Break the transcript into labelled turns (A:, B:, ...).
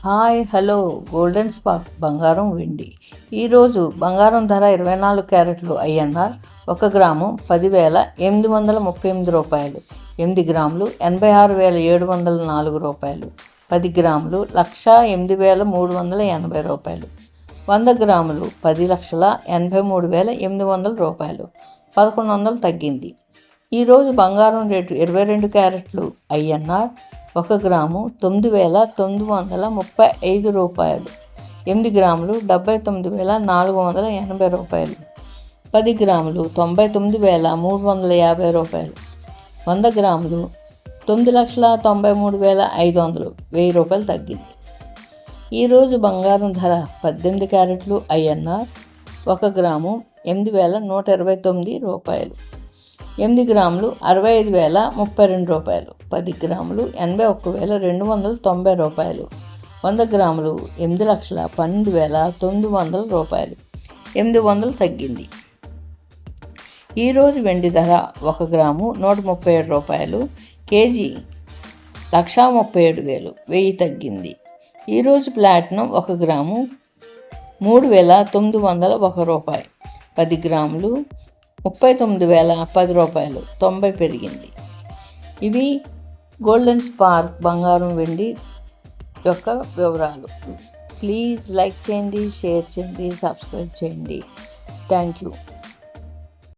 A: Hi hello golden spark బంగారం వెండి. ఈరోజు బంగారం ధర 24 క్యారెట్లు ఐఎన్ఆర్ 1 గ్రాము 10,838 రూపాయలు. 8 గ్రాములు 86,704 రూపాయలు. 10 గ్రాములు 1,08,380 రూపాయలు. 100 గ్రాములు 10,83,800 రూపాయలు. 1100 తగ్గింది. ఈరోజు బంగారం రేటు 22 క్యారెట్లు ఐఎన్ఆర్ 1 గ్రాము 9,935 రూపాయలు. 8 గ్రాములు 79,480 రూపాయలు. 10 గ్రాములు 99,350 రూపాయలు. 100 గ్రాములు 9,93,500 1000 రూపాయలు తగ్గింది. ఈరోజు బంగారం ధర 18 క్యారెట్లు ఐఎన్ఆర్ 1 గ్రాము 8,129 రూపాయలు. 8 గ్రాములు 65,032 రూపాయలు. 10 గ్రాములు 81,290 రూపాయలు. 100 గ్రాములు 8,12,900 రూపాయలు. 800 తగ్గింది. ఈరోజు వెండి ధర 1 గ్రాము 137 రూపాయలు. కేజీ 1,37,000 1000 తగ్గింది. ఈరోజు ప్లాటినం 1 గ్రాము 3,901 రూపాయి. 10 గ్రాములు 39,010 రూపాయలు 90 పెరిగింది. ఇవి గోల్డెన్ స్పార్క్ బంగారం వెండి యొక్క వివరాలు. ప్లీజ్ లైక్ చేయండి, షేర్ చేయండి, సబ్స్క్రైబ్ చేయండి. Thank you.